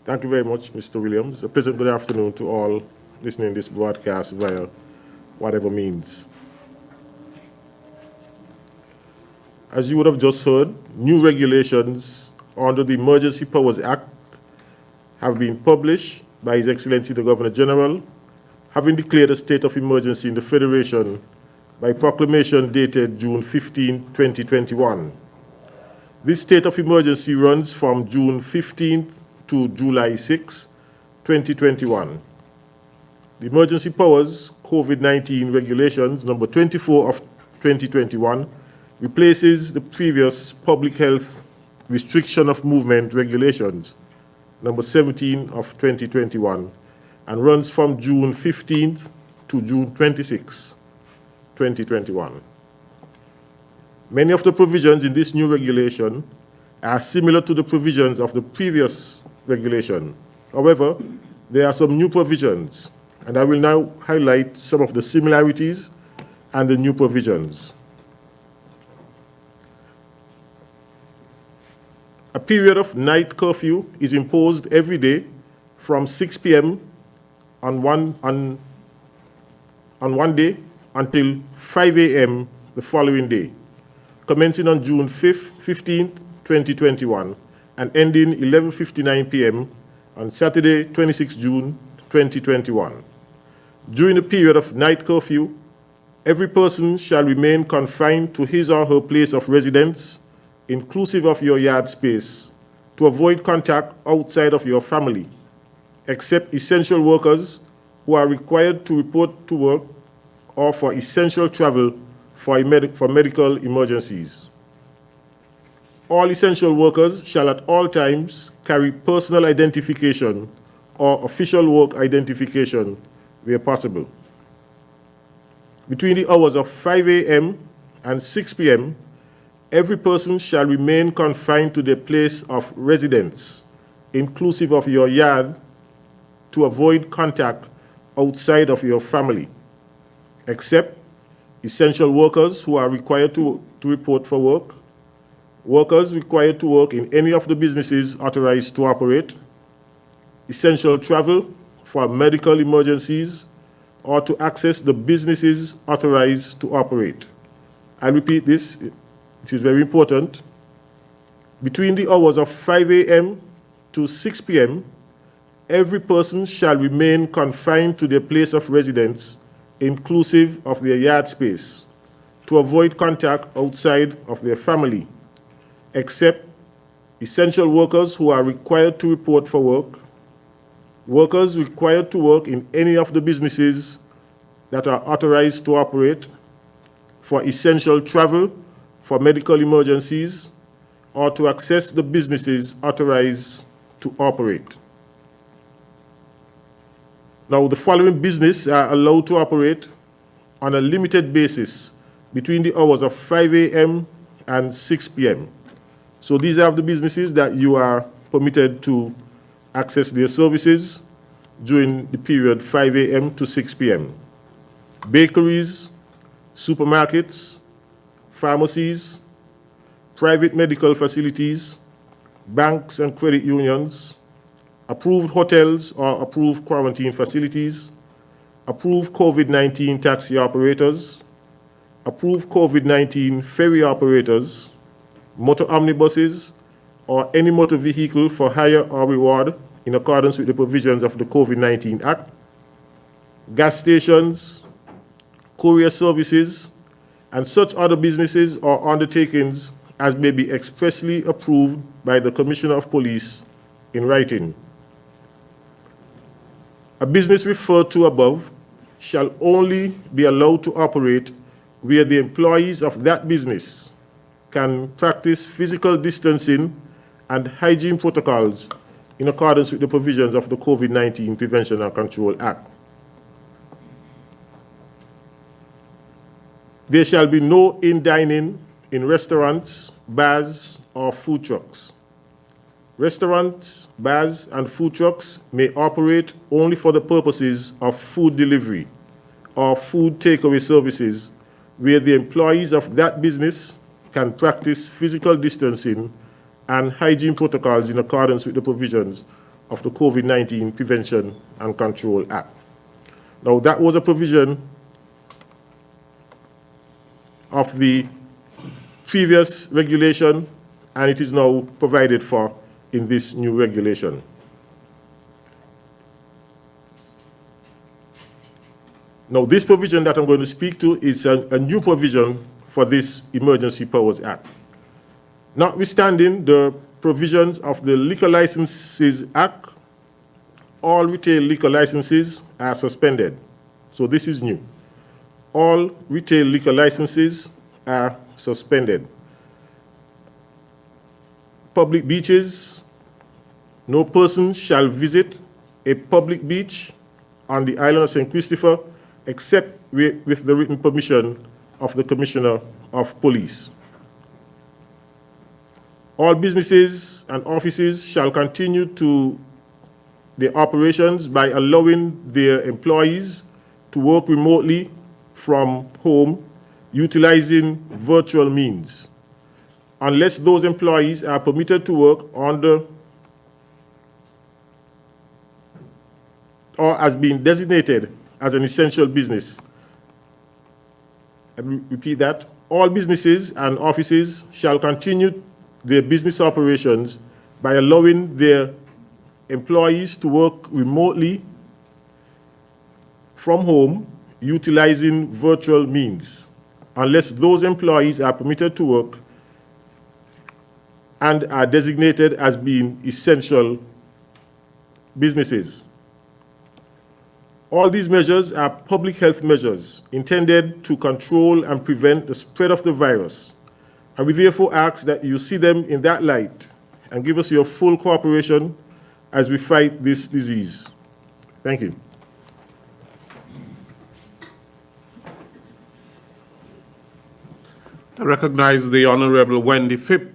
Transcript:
Thank you very much, Mr. Williams. A pleasant good afternoon to all listening to this broadcast via whatever means. As you would have just heard, new regulations under the Emergency Powers Act have been published by His Excellency the Governor General, having declared a state of emergency in the Federation by proclamation dated June 15, 2021. This state of emergency runs from June 15 to July 6, 2021. The Emergency Powers COVID-19 Regulations number 24 of 2021 replaces the previous Public Health Restriction of Movement Regulations number 17 of 2021 and runs from June 15th to June 26, 2021. Many of the provisions in this new regulation are similar to the provisions of the previous regulation. However, there are some new provisions, and I will now highlight some of the similarities and the new provisions. A period of night curfew is imposed every day from 6 p.m. on one day until 5 a.m. the following day, commencing on June 15th, 2021, and ending 11:59 p.m. on Saturday, 26 June 2021. During the period of night curfew, every person shall remain confined to his or her place of residence, inclusive of your yard space, to avoid contact outside of your family, except essential workers who are required to report to work or for essential travel for medical emergencies. All essential workers shall at all times carry personal identification or official work identification where possible. Between the hours of 5 a.m. and 6 p.m., every person shall remain confined to their place of residence, inclusive of your yard, to avoid contact outside of your family, except essential workers who are required to report for work, workers required to work in any of the businesses authorized to operate, essential travel for medical emergencies, or to access the businesses authorized to operate. I repeat this, it is very important. Between the hours of 5 a.m. to 6 p.m., every person shall remain confined to their place of residence, inclusive of their yard space, to avoid contact outside of their family, except essential workers who are required to report for work, workers required to work in any of the businesses that are authorized to operate, for essential travel for medical emergencies, or to access the businesses authorized to operate. Now, the following businesses are allowed to operate on a limited basis between the hours of 5 a.m. and 6 p.m. So these are the businesses that you are permitted to access their services during the period 5 a.m. to 6 p.m. Bakeries, supermarkets, pharmacies, private medical facilities, banks and credit unions, approved hotels or approved quarantine facilities, approved COVID-19 taxi operators, approved COVID-19 ferry operators, motor omnibuses, or any motor vehicle for hire or reward in accordance with the provisions of the COVID-19 Act, gas stations, courier services, and such other businesses or undertakings as may be expressly approved by the Commissioner of Police in writing. A business referred to above shall only be allowed to operate where the employees of that business can practice physical distancing and hygiene protocols in accordance with the provisions of the COVID-19 Prevention and Control Act. There shall be no in-dining in restaurants, bars, or food trucks. Restaurants, bars, and food trucks may operate only for the purposes of food delivery or food takeaway services where the employees of that business can practice physical distancing and hygiene protocols in accordance with the provisions of the COVID-19 Prevention and Control Act. Now, that was a provision of the previous regulation, and it is now provided for in this new regulation. Now, this provision that I'm going to speak to is a new provision for this Emergency Powers Act. Notwithstanding the provisions of the Liquor Licenses Act, all retail liquor licenses are suspended. So this is new. All retail liquor licenses are suspended. Public beaches, no person shall visit a public beach on the island of St. Christopher except with the written permission of the Commissioner of Police. All businesses and offices shall continue to their operations by allowing their employees to work remotely from home, utilizing virtual means, unless those employees are permitted to work under or as being designated as an essential business. I repeat that. All businesses and offices shall continue their business operations by allowing their employees to work remotely from home, utilizing virtual means, unless those employees are permitted to work and are designated as being essential businesses. All these measures are public health measures intended to control and prevent the spread of the virus, and we therefore ask that you see them in that light and give us your full cooperation as we fight this disease. Thank you. I recognize the Honorable Wendy Phipp